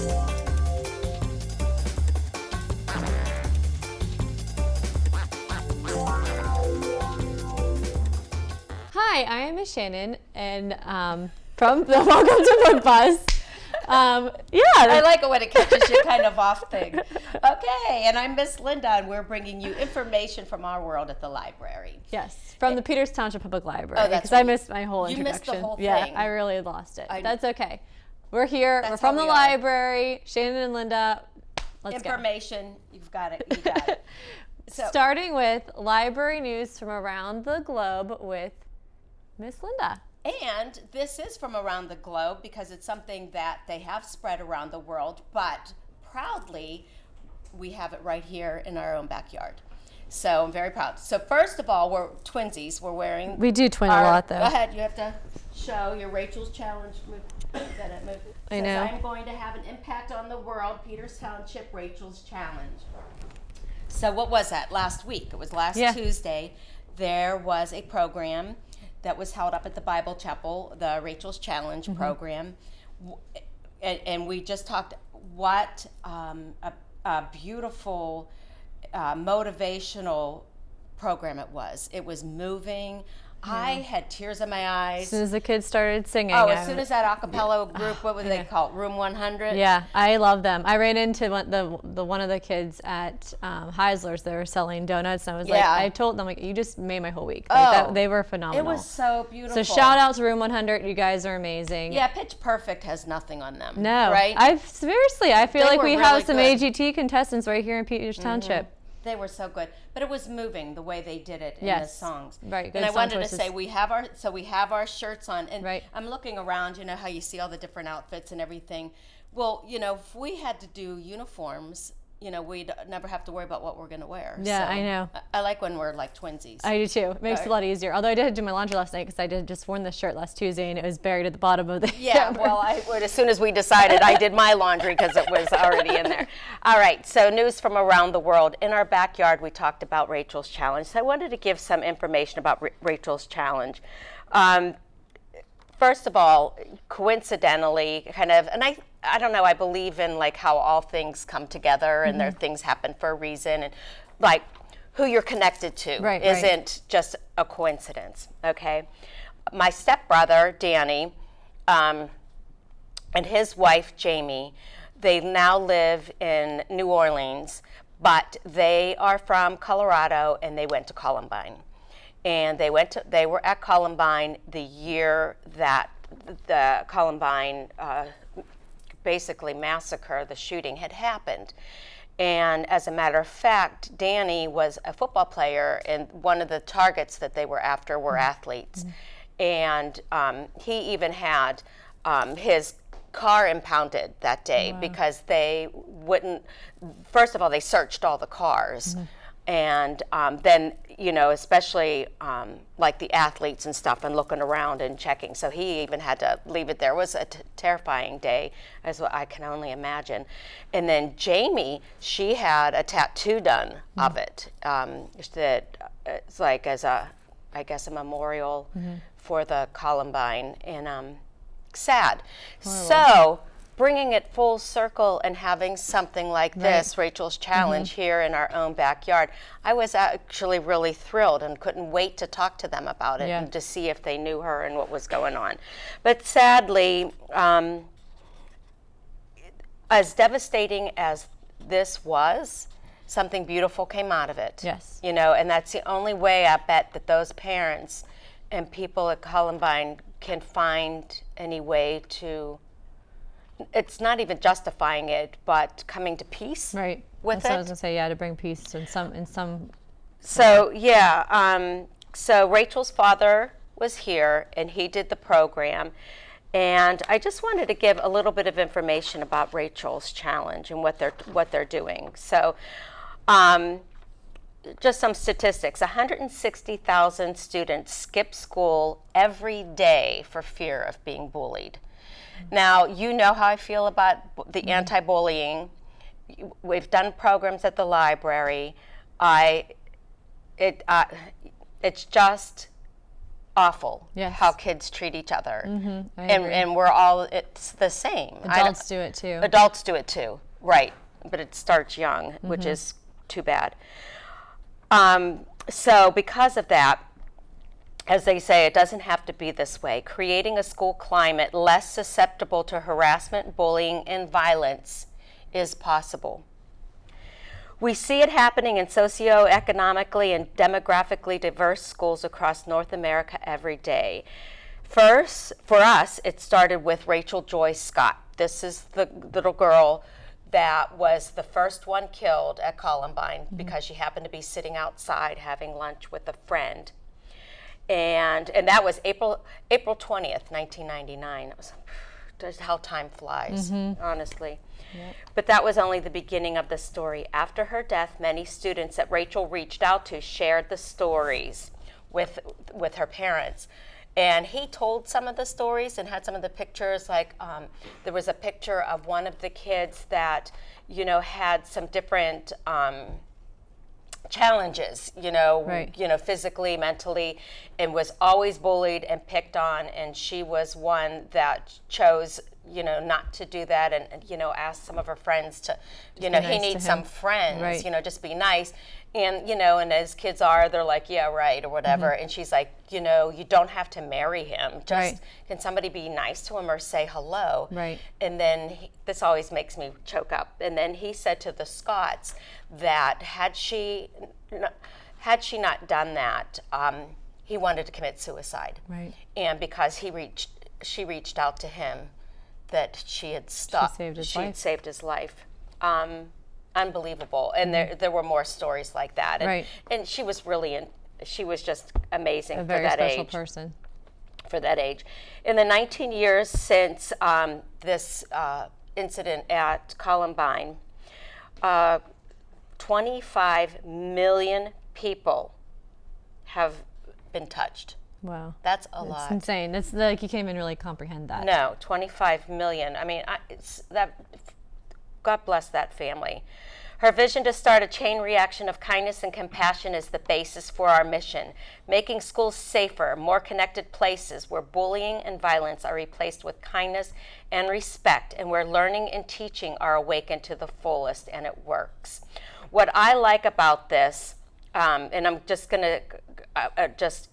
Hi, I am Shannon, and from the Welcome to the Bus. I like it when it catches you kind of off thing. Okay, and I'm Miss Linda, and we're bringing you information from our world at the library. Yes, from the Peters Township Public Library. Oh, that's because I missed my whole You introduction. missed the whole thing. Yeah, I really lost it. That's okay. We're here. We're from the we are. library. Shannon and Linda. Let's Information. You've got it. You got it. So, starting with library news from around the globe with Miss Linda. And this is from around the globe because it's something that they have spread around the world, but proudly, we have it right here in our own backyard. So I'm very proud. So first of all, we're twinsies. We're wearing... We do twin a lot, though. Go ahead. You have to show your Rachel's Challenge. I know. I'm going to have an impact on the world. Peters Township Rachel's Challenge. So what was that? Last week. It was last Tuesday. There was a program that was held up at the Bible Chapel, the Rachel's Challenge program. And we just talked what a beautiful, motivational program it was. It was moving. I had tears in my eyes. As soon as the kids started singing. Oh, as soon as that a cappella group, what would they call it? Room 100? Yeah, I love them. I ran into one of the kids at Heisler's. They were selling donuts, and I was like, I told them, like, you just made my whole week. Like, they were phenomenal. It was so beautiful. So shout out to Room 100. You guys are amazing. Yeah, Pitch Perfect has nothing on them. No. Right? I feel like we have some good. AGT contestants right here in Peters Township. They were so good, but it was moving the way they did it in the songs. Right. And I wanted to say we have our shirts on, and I'm looking around. You know how you see all the different outfits and everything. Well, you know, if we had to do uniforms, you know, we'd never have to worry about what we're going to wear. Yeah, so I know. I like when we're like twinsies. I do too. It makes it a lot easier. Although I did do my laundry last night because I did just worn this shirt last Tuesday and it was buried at the bottom of the hamper. Well, as soon as we decided, I did my laundry because it was already in there. All right, so news from around the world. In our backyard, we talked about Rachel's Challenge. So I wanted to give some information about Rachel's Challenge. First of all, coincidentally, kind of, and I don't know, I believe in like how all things come together and there things happen for a reason, and like who you're connected to isn't just a coincidence, okay? My stepbrother, Danny, and his wife, Jamie, they now live in New Orleans, but they are from Colorado and they went to Columbine. And they were at Columbine the year that the Columbine basically massacre, the shooting had happened. And as a matter of fact, Danny was a football player, and one of the targets that they were after were athletes. And he even had his car impounded that day because they wouldn't, first of all, they searched all the cars. And then, you know, especially like the athletes and stuff, and looking around and checking. So he even had to leave it there. It was a terrifying day, as what I can only imagine. And then Jamie, she had a tattoo done of it. That it's like as a memorial for the Columbine. And sad. So bringing it full circle and having something like this, Rachel's Challenge, here in our own backyard, I was actually really thrilled and couldn't wait to talk to them about it and to see if they knew her and what was going on. But sadly, as devastating as this was, something beautiful came out of it. Yes. You know, and that's the only way I bet that those parents and people at Columbine can find any way to, it's not even justifying it, but coming to peace with That's it. what I was gonna say, to bring peace in some. So so Rachel's father was here and he did the program, and I just wanted to give a little bit of information about Rachel's Challenge and what they're doing. So just some statistics. 160,000 students skip school every day for fear of being bullied. Now, you know how I feel about the anti-bullying. We've done programs at the library. It's just awful. Yes. How kids treat each other. And we're all, it's the same. Adults do it too. Adults do it too, right. But it starts young, which is too bad. So because of that, as they say, it doesn't have to be this way. Creating a school climate less susceptible to harassment, bullying, and violence is possible. We see it happening in socioeconomically and demographically diverse schools across North America every day. First, for us, it started with Rachel Joy Scott. This is the little girl that was the first one killed at Columbine because she happened to be sitting outside having lunch with a friend. And that was April 20th, 1999. It was just how time flies, honestly. Yep. But that was only the beginning of the story. After her death, many students that Rachel reached out to shared the stories with her parents. And he told some of the stories and had some of the pictures, like there was a picture of one of the kids that, had some different challenges, physically, mentally, and was always bullied and picked on. And she was one that chose, not to do that, and asked some of her friends to, he needs some friends, right. Just be nice. And, and as kids are, they're like, yeah, right, or whatever. And she's like, you don't have to marry him. Just can somebody be nice to him or say hello? Right. And then this always makes me choke up. And then he said to the Scotts that had she not done that, he wanted to commit suicide. Right. And because she reached out to him, that she had stopped. She saved his life. Unbelievable. And there were more stories like that. And, and she was she was just amazing for that age. A very special person. For that age. In the 19 years since this incident at Columbine, 25 million people have been touched. Wow. That's a lot. It's insane. It's like you can't even really comprehend that. No, 25 million. I mean, God bless that family. Her vision to start a chain reaction of kindness and compassion is the basis for our mission, making schools safer, more connected places where bullying and violence are replaced with kindness and respect, and where learning and teaching are awakened to the fullest, and it works. What I like about this, and I'm just going to just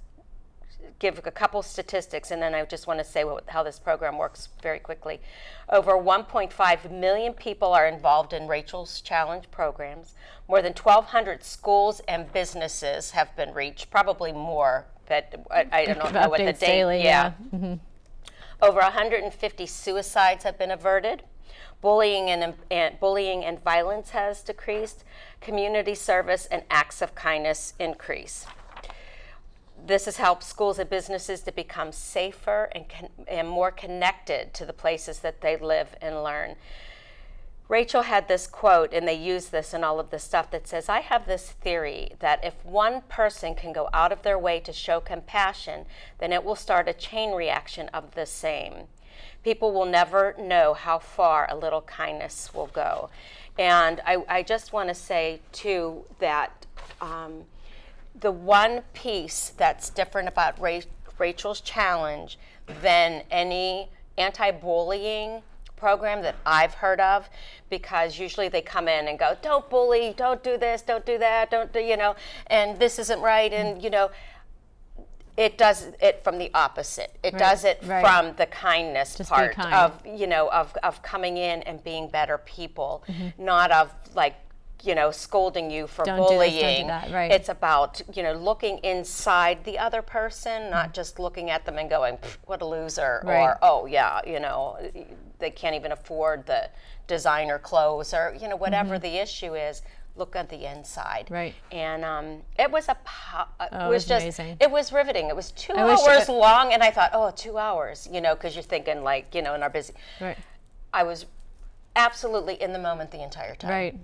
give a couple statistics, and then I just want to say how this program works very quickly. Over 1.5 million people are involved in Rachel's Challenge programs. More than 1,200 schools and businesses have been reached, probably more, but I don't know what the date. Daily, yeah. Over 150 suicides have been averted. Bullying and violence has decreased. Community service and acts of kindness increase. This has helped schools and businesses to become safer and more connected to the places that they live and learn. Rachel had this quote, and they use this in all of this stuff, that says, I have this theory that if one person can go out of their way to show compassion, then it will start a chain reaction of the same. People will never know how far a little kindness will go. And I just want to say, too, that the one piece that's different about Rachel's Challenge than any anti-bullying program that I've heard of, because usually they come in and go, don't bully, don't do this, don't do that, don't do, and this isn't right, and it does it from the opposite. It does it from the kindness just part of coming in and being better people, not of like scolding you for bullying. Do this, don't do that. Right. It's about, looking inside the other person, not just looking at them and going, what a loser, or, oh yeah, they can't even afford the designer clothes, or, whatever the issue is, look at the inside. Right. And it was amazing. It was riveting. It was 2 hours long, and I thought, 2 hours, because you're thinking like, in our busy. Right. I was absolutely in the moment the entire time. Right.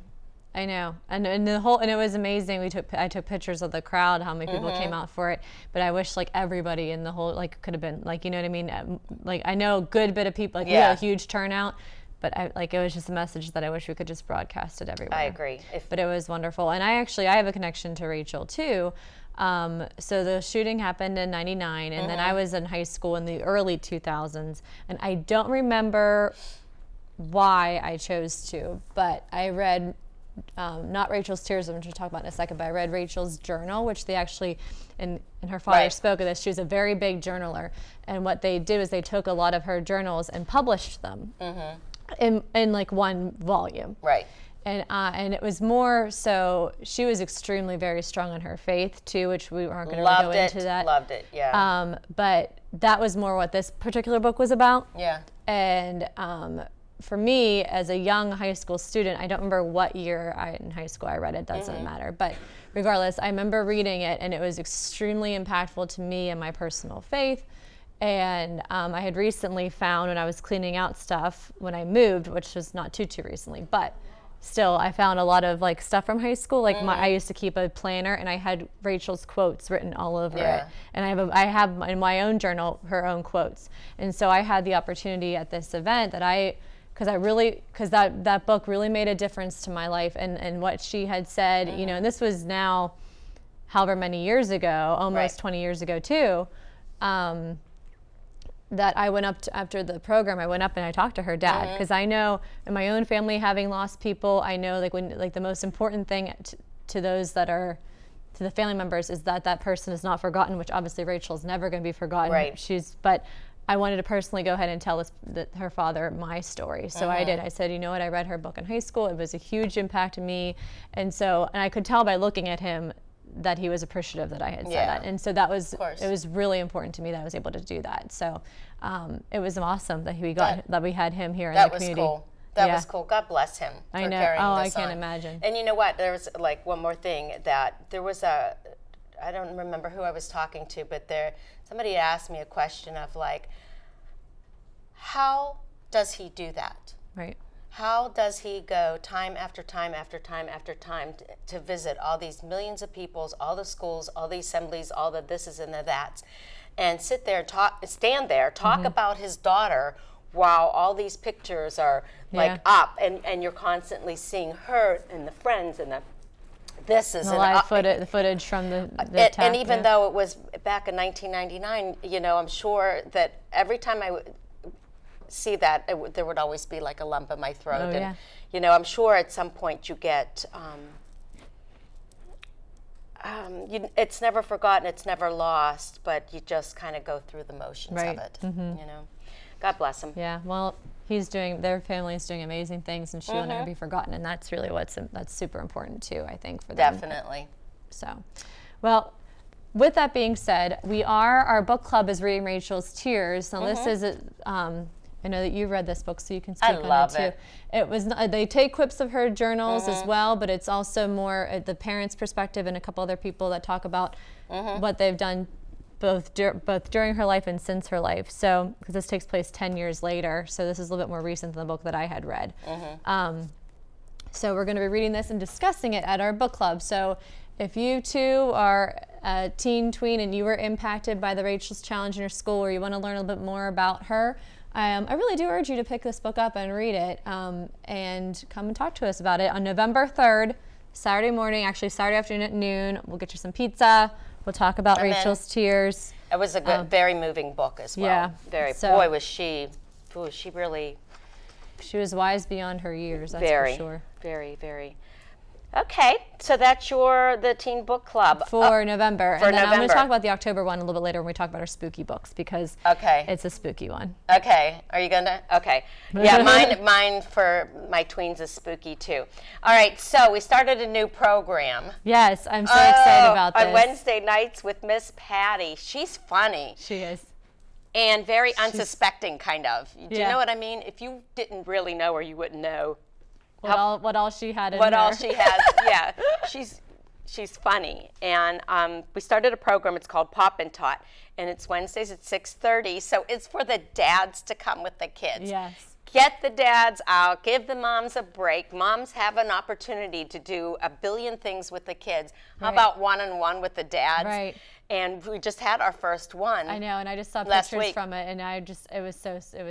I know, and it was amazing. I took pictures of the crowd, how many people came out for it. But I wish like everybody in the whole could have been like, you know what I mean? Like I know a good bit of people, we had a huge turnout, but it was just a message that I wish we could just broadcast it everywhere. I agree. But it was wonderful. And I have a connection to Rachel too. So the shooting happened in 99, and then I was in high school in the early 2000s, and I don't remember why I chose to, but I read, not Rachel's Tears, I'm going to talk about in a second, but I read Rachel's journal, which they actually, and her father spoke of this, she was a very big journaler, and what they did was they took a lot of her journals and published them in like one volume. Right. And it was more so, she was extremely very strong on her faith too, which we aren't going to go into that. Loved it, yeah. But that was more what this particular book was about. Yeah. And for me, as a young high school student, I don't remember what year in high school I read it, doesn't matter. But regardless, I remember reading it, and it was extremely impactful to me and my personal faith. And I had recently found, when I was cleaning out stuff when I moved, which was not too recently, but still, I found a lot of like stuff from high school. Like I used to keep a planner, and I had Rachel's quotes written all over it. And I have in my own journal her own quotes. And so I had the opportunity at this event because that book really made a difference to my life, and what she had said. You know, and this was now, however many years ago, almost 20 years ago too. That I went up to, after the program, I went up and I talked to her dad, because I know in my own family, having lost people, I know the most important thing to those that are, to the family members, is that person is not forgotten, which obviously Rachel's never going to be forgotten. Right. But I wanted to personally go ahead and tell her father my story. So I did. I said, you know what, I read her book in high school. It was a huge impact to me. And I could tell by looking at him that he was appreciative that I had said that. And so it was really important to me that I was able to do that. So it was awesome that we had him here in the community. That was cool. That was cool. God bless him for carrying this on. I can't imagine. And you know what? There was like one more thing, that there was I don't remember who I was talking to, but somebody asked me a question of like, how does he do that? Right. How does he go time after time after time after time to visit all these millions of peoples, all the schools, all the assemblies, all the thises and the that's, and sit there, stand there, talk about his daughter while all these pictures are like up, and you're constantly seeing her and the friends and the footage from the attack. And even though it was back in 1999, you know, I'm sure that every time I see that, there would always be like a lump in my throat. You know, I'm sure at some point you get, it's never forgotten, it's never lost, but you just kind of go through the motions of it. You know, God bless him. Yeah, well, their family is doing amazing things, and she will never be forgotten, and that's really that's super important too, I think, for them. Definitely. So, well, with that being said, our book club is reading Rachel's Tears. Now this is I know that you read this book, so you can speak on it too. It was they take clips of her journals as well, but it's also more the parents' perspective and a couple other people that talk about what they've done both during her life and since her life. So, because this takes place 10 years later, so this is a little bit more recent than the book that I had read. So we're going to be reading this and discussing it at our book club. So if you too are a teen, tween, and you were impacted by the Rachel's Challenge in your school, or you want to learn a little bit more about her, I really do urge you to pick this book up and read it, and come and talk to us about it on November 3rd, Saturday morning, actually Saturday afternoon at noon. We'll get you some pizza. We'll talk about Rachel's Tears. It was a good, very moving book as well. Yeah. Boy, was she really... She was wise beyond her years, that's for sure. Very, very. Okay, so that's the teen book club for November. And then I'm going to talk about the October one a little bit later when we talk about our spooky books, because it's a spooky one. Okay, are you going to? Okay. Yeah, mine for my tweens is spooky too. All right, so we started a new program. Yes, I'm so excited about this. On Wednesday nights with Miss Patty. She's funny. She is. And very unsuspecting, kind of. Do you know what I mean? If you didn't really know her, you wouldn't know. What all she had in her. What all she has, yeah. She's funny. And we started a program, it's called Pop and Tot, and it's Wednesdays at 6:30, so it's for the dads to come with the kids. Yes. Get the dads out, give the moms a break. Moms have an opportunity to do a billion things with the kids. How about one-on-one with the dads? Right. And we just had our first one. I know, and I just saw pictures from it, and it was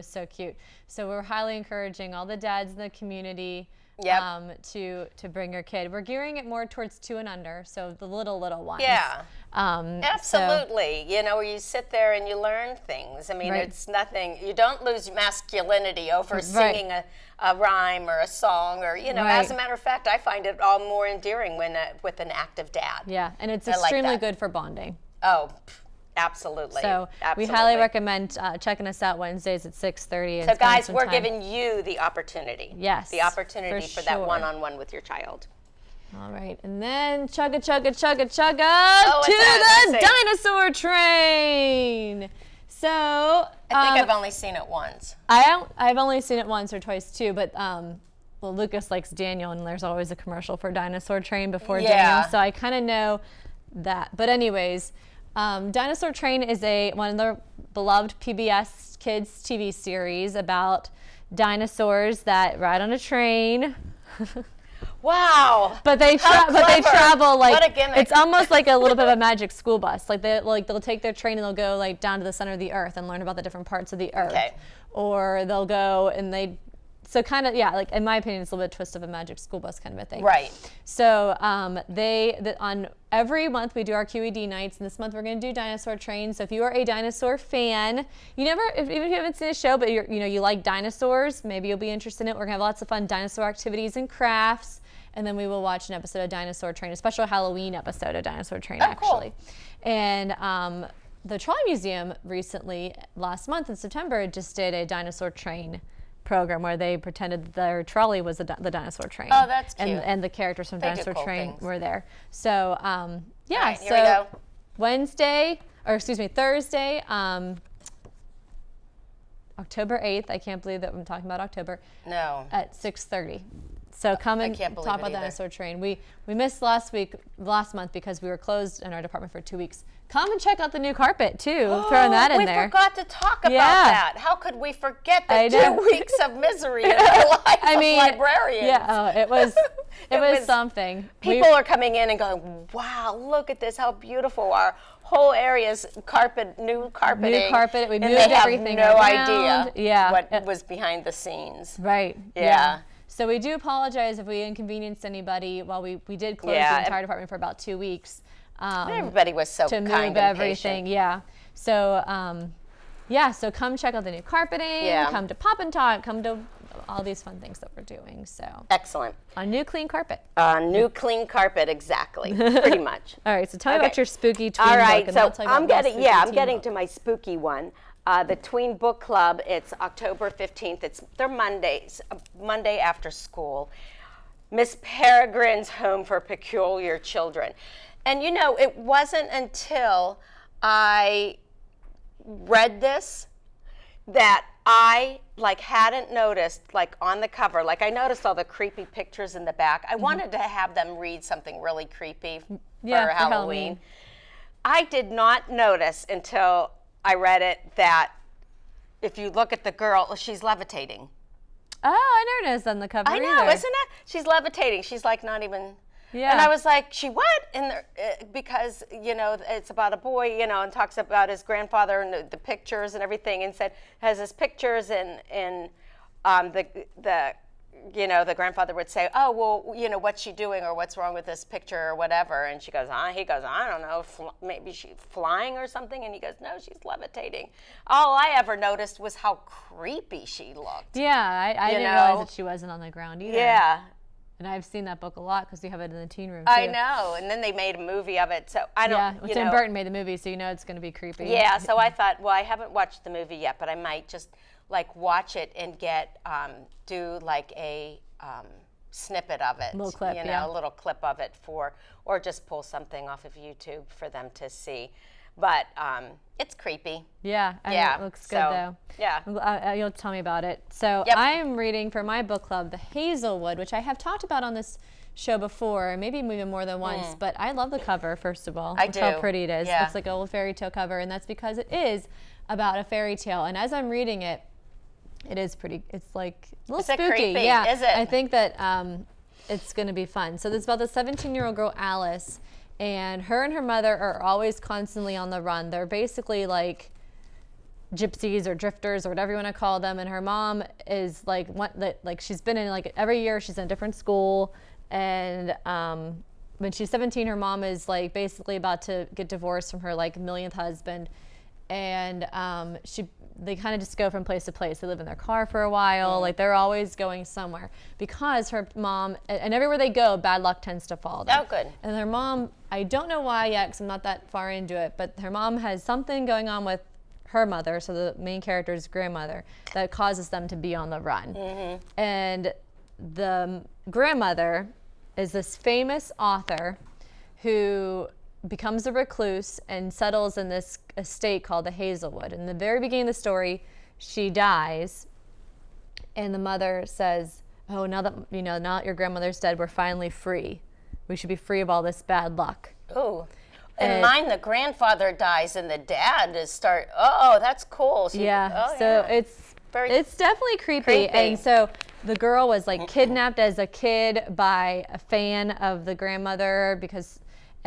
so cute. So we're highly encouraging all the dads in the community to bring your kid. We're gearing it more towards 2 and under, so the little ones. Yeah, absolutely. You know, where you sit there and you learn things. I mean, it's nothing. You don't lose masculinity over singing a rhyme or a song, or As a matter of fact, I find it all more endearing when with an active dad. Yeah, and it's extremely good for bonding. Oh, absolutely. So we highly recommend checking us out Wednesdays at 6:30. So guys, we're giving you the opportunity. Yes. The opportunity for that one-on-one with your child. All right, and then chugga to the dinosaur train. So I think I've only seen it once. I've only seen it once or twice too, but Lucas likes Daniel, and there's always a commercial for Dinosaur Train before Daniel, so I kind of know that. But anyways, Dinosaur Train is one of the beloved PBS Kids TV series about dinosaurs that ride on a train. Wow! But they travel like, what a gimmick. It's almost like a little bit of a magic school bus. Like they'll take their train and they'll go like down to the center of the earth and learn about the different parts of the earth. Okay. Or they'll go and so kind of, like in my opinion, it's a little bit twist of a magic school bus kind of a thing. Right. So on every month we do our QED nights, and this month we're going to do Dinosaur Train. So if you are a dinosaur fan, even if you haven't seen a show, but you like dinosaurs, maybe you'll be interested in it. We're going to have lots of fun dinosaur activities and crafts, and then we will watch an episode of Dinosaur Train, a special Halloween episode of Dinosaur Train, actually. Cool. And the Trolley Museum recently, last month in September, just did a Dinosaur Train program where they pretended their trolley was the dinosaur train. Oh, that's cute. And the characters from Dinosaur Train were there. So yeah, right, here we go. Thursday, October 8th. I can't believe that I'm talking about October. No. At 6:30. So come and talk about Dinosaur Train. We missed last month because we were closed in our department for 2 weeks. Come and check out the new carpet too. Throwing that in there. We forgot to talk about that. How could we forget the 2 weeks of misery in the life of librarians? Yeah, it was something. People are coming in and going, "Wow, look at this! How beautiful our whole area's new carpeting. New carpet. We moved everything around. They have no idea what was behind the scenes. Right. Yeah. So we do apologize if we inconvenienced anybody while we did close the entire department for about 2 weeks. Everybody was so kind and patient. To move everything, So, so come check out the new carpeting. Yeah. Come to Pop and Talk. Come to all these fun things that we're doing. So excellent. A new clean carpet. New clean carpet, exactly. Pretty much. All right. So tell me about your spooky tween book. All right. Book, so I'm getting to my spooky one. The Tween Book Club. It's October 15th. They're Mondays. Monday after school. Miss Peregrine's Home for Peculiar Children. And it wasn't until I read this that I hadn't noticed on the cover. I noticed all the creepy pictures in the back. I wanted to have them read something really creepy for Halloween. I did not notice until I read it that if you look at the girl, she's levitating. Oh, I never noticed on the cover I know, isn't it? She's levitating. She's not even... Yeah. And I was like, she what? Because, it's about a boy, and talks about his grandfather and the pictures and everything, and has his pictures and the grandfather would say, oh, well, what's she doing or what's wrong with this picture or whatever? And he goes, I don't know, maybe she's flying or something. And he goes, no, she's levitating. All I ever noticed was how creepy she looked. Yeah, I didn't realize that she wasn't on the ground either. Yeah. And I've seen that book a lot because we have it in the teen room, too. I know. And then they made a movie of it. So I don't, Yeah, Tim Burton made the movie, so it's going to be creepy. Yeah, so I thought, well, I haven't watched the movie yet, but I might just, watch it and do a snippet of it. A little clip, a little clip of it or just pull something off of YouTube for them to see. But it's creepy. Yeah, it looks good though. Yeah. You'll tell me about it. So I am reading for my book club, The Hazelwood, which I have talked about on this show before, maybe even more than once, but I love the cover, first of all. I do. How pretty it is. Yeah. It looks like an old fairy tale cover, and that's because it is about a fairy tale. And as I'm reading it, it is pretty, it's a little spooky. Creepy? Yeah. Is it? I think that it's going to be fun. So this is about the 17-year-old girl, Alice, And her mother are always constantly on the run. They're basically like gypsies or drifters or whatever you want to call them. And her mom is like she's been in like every year she's in a different school. And when she's 17, her mom is like basically about to get divorced from her like millionth husband. And they kind of just go from place to place. They live in their car for a while. Like they're always going somewhere because her mom, and everywhere they go, bad luck tends to follow them. Oh, good. And her mom, I don't know why yet because I'm not that far into it, but her mom has something going on with her mother, so the main character's grandmother, that causes them to be on the run. And the grandmother is this famous author who becomes a recluse and settles in this estate called the Hazelwood. In the very beginning of the story, she dies, and the mother says, "Oh, now that your grandmother's dead, we're finally free. We should be free of all this bad luck." Ooh. And mine, the grandfather dies, and the dad is oh, that's cool. So it's definitely creepy. And so the girl was like kidnapped as a kid by a fan of the grandmother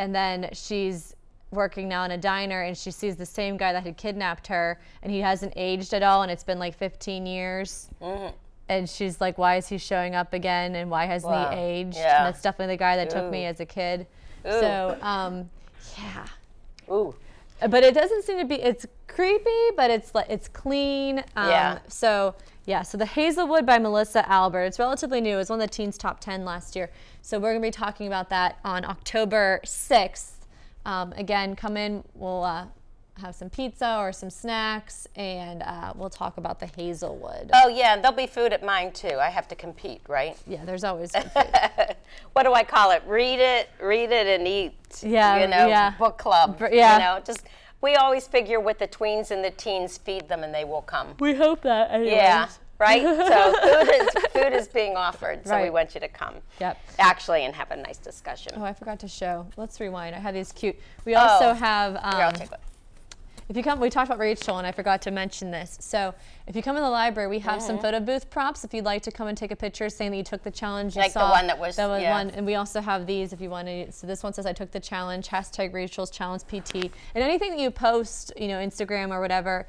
and then she's working now in a diner and she sees the same guy that had kidnapped her and he hasn't aged at all and it's been like 15 years. And she's like, why is he showing up again and why hasn't he aged? Yeah. And it's definitely the guy that took me as a kid. Ooh. So, yeah. Ooh. But it doesn't seem to be, it's creepy, but it's clean. So The Hazelwood by Melissa Albert. It's relatively new. It was one of the Teens Top 10 last year. So we're going to be talking about that on October 6th. Again, come in. We'll have some pizza or some snacks, and we'll talk about the Hazelwood. Oh, yeah, and there'll be food at mine, too. I have to compete, right? Yeah, there's always good food. What do I call it? Read it, and eat. Book club. We always figure with the tweens and the teens, feed them and they will come. We hope that anyways. Yeah, right? So food is being offered, so we want you to come. Yep. Actually, and have a nice discussion. Oh, I forgot to show. Let's rewind. I have these cute. We also have... Here, I'll take one. If you come, we talked about Rachel, and I forgot to mention this. So if you come in the library, we have some photo booth props if you'd like to come and take a picture saying that you took the challenge. You saw the one that was one. And we also have these if you want to. So this one says, I took the challenge, # Rachel's Challenge PT. And anything that you post, Instagram or whatever,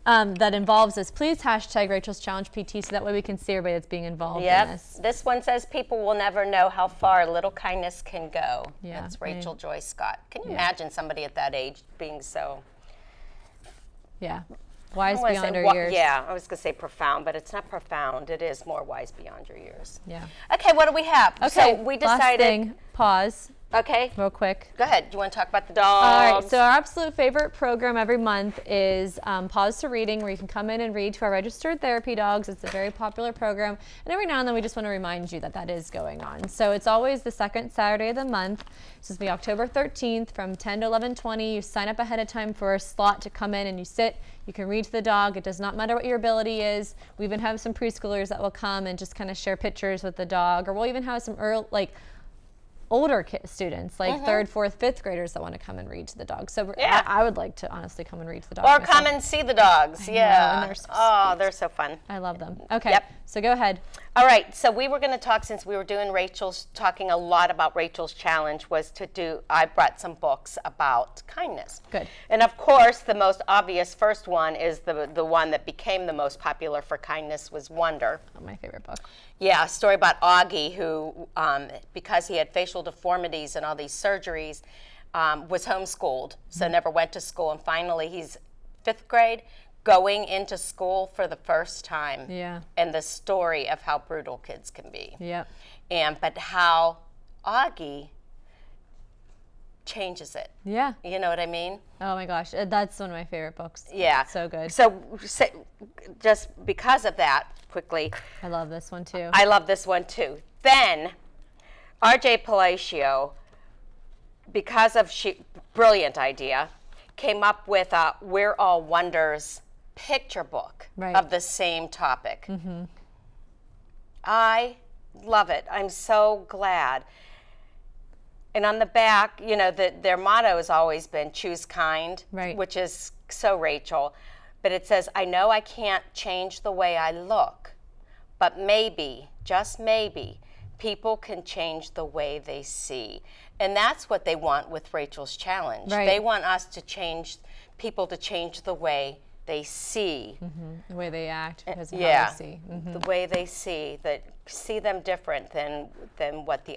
that involves this, please # Rachel's Challenge PT so that way we can see everybody that's being involved in this. This one says, people will never know how far little kindness can go. Yeah. That's Rachel Joy Scott. Can you imagine somebody at that age being so... Yeah, wise beyond her years. Yeah, I was going to say profound, but it's not profound. It is more wise beyond your years. Yeah. Okay, what do we have? Okay, so we decided. Last thing, pause. Okay. Real quick. Go ahead. Do you want to talk about the dogs? All right. So our absolute favorite program every month is Pause to Reading, where you can come in and read to our registered therapy dogs. It's a very popular program. And every now and then we just want to remind you that that is going on. So it's always the second Saturday of the month. This is be October 13th from 10 to 11:20. You sign up ahead of time for a slot to come in and you sit. You can read to the dog. It does not matter what your ability is. We even have some preschoolers that will come and just kind of share pictures with the dog. Or we'll even have some older students, like 3rd, 4th, 5th graders that want to come and read to the dogs. So I would like to honestly come and read to the dogs. Or come and see the dogs. And they're so they're so fun. I love them. Okay, so go ahead. All right, so we were going to talk, since we were doing talking a lot about Rachel's challenge, I brought some books about kindness. Good. And of course, the most obvious first one is the one that became the most popular for kindness was Wonder. Oh, my favorite book. Yeah, a story about Augie who, because he had facial deformities and all these surgeries, was homeschooled, so never went to school. And finally, he's 5th grade, going into school for the first time. Yeah. And the story of how brutal kids can be. Yeah. But how Augie changes it. Yeah. You know what I mean? Oh my gosh, that's one of my favorite books. Yeah. So good. So just because of that, quickly. I love this one too. I love this one too. Then R.J. Palacio, because of brilliant idea, came up with a We're All Wonders picture book of the same topic. Mm-hmm. I love it. I'm so glad. And on the back, their motto has always been choose kind, which is so Rachel. But it says, I know I can't change the way I look, but maybe, just maybe, people can change the way they see. And that's what they want with Rachel's challenge. Right. They want us to change, people to change the way they see. The way they act because of Yeah. how they see. The way they see, that see them different than what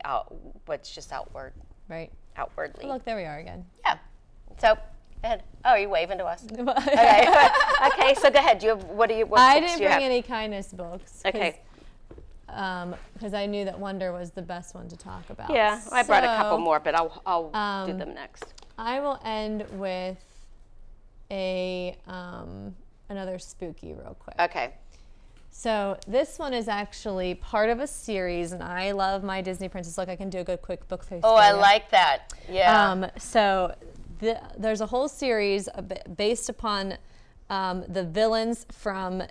what's just outwardly. Oh, look, there we are again. Yeah. So, go ahead. Oh, are you waving to us? Okay. Okay, so go ahead. What I books didn't do you bring have? any kindness books. Okay. Because I knew that Wonder was the best one to talk about. Yeah, I brought a couple So, more, but I'll do them next. I will end with another spooky real quick. Okay. So this one is actually part of a series, and I love my Disney princess. Look, I can do a good quick book face. Oh, for I you. like that. Yeah. So there's a whole series based upon the villains from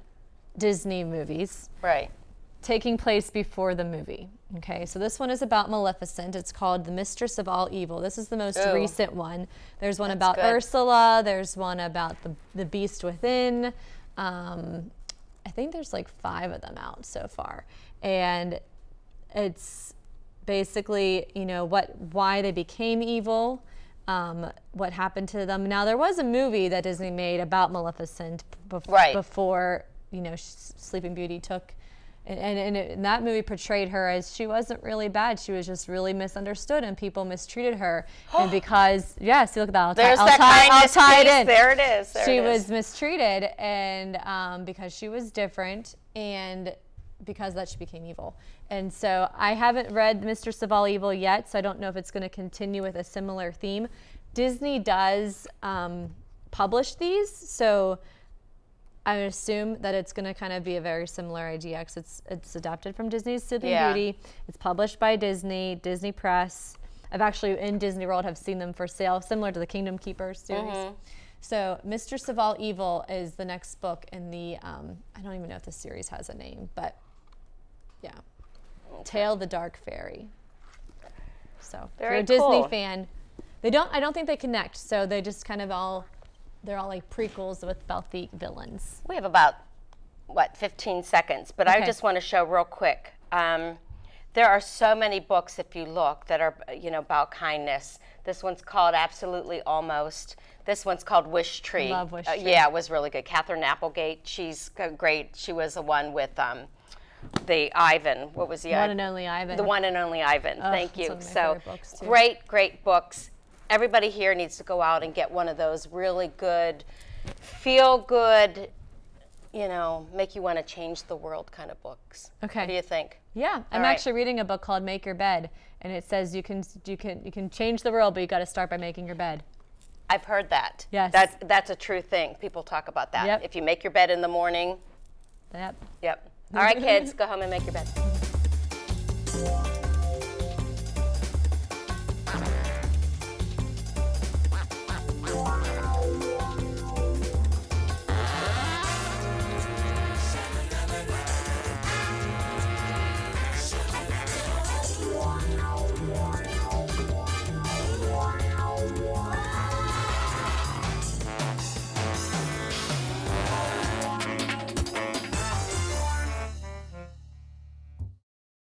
Disney movies. Right. Taking place before the movie. Okay, so this one is about Maleficent. It's called The Mistress of All Evil. This is the most recent one. There's one about good. Ursula. There's one about the Beast Within. I think there's like 5 of them out so far. And it's basically, why they became evil, what happened to them. Now, there was a movie that Disney made about Maleficent before, Sleeping Beauty took. And that movie portrayed her as she wasn't really bad. She was just really misunderstood, and people mistreated her. And because, see, look at that. I'll tie it in. There it is. She was mistreated, and because she was different, and because of that, she became evil. And so I haven't read Mistress of All Evil yet, so I don't know if it's going to continue with a similar theme. Disney does publish these, so I would assume that it's going to kind of be a very similar idea because it's adapted from Disney's Sleeping Beauty. It's published by Disney Press. I've actually, in Disney World, have seen them for sale, similar to the Kingdom Keepers series. So Mistress of All Evil is the next book in the, I don't even know if the series has a name, but yeah. Tale of the Dark Fairy. So if you're a Disney fan, I don't think they connect, so they just kind of they're all like prequels with about the villains. We have about, 15 seconds, but I just want to show real quick. There are so many books, if you look, that are, about kindness. This one's called Absolutely Almost. This one's called Wish Tree. I love Wish Tree. Yeah, it was really good. Catherine Applegate, she's great. She was the one with the Ivan. What was the One and Only Ivan. The One and Only Ivan. Oh, Thank you. that's one of my favorite books, too. Great books. Everybody here needs to go out and get one of those really good, feel good, make you want to change the world kind of books. Okay. What do you think? Yeah, I'm actually reading a book called Make Your Bed, and it says you can change the world, but you got to start by making your bed. I've heard that. Yes. That's a true thing. People talk about that. Yep. If you make your bed in the morning. Yep. Yep. All right, kids, go home and make your bed.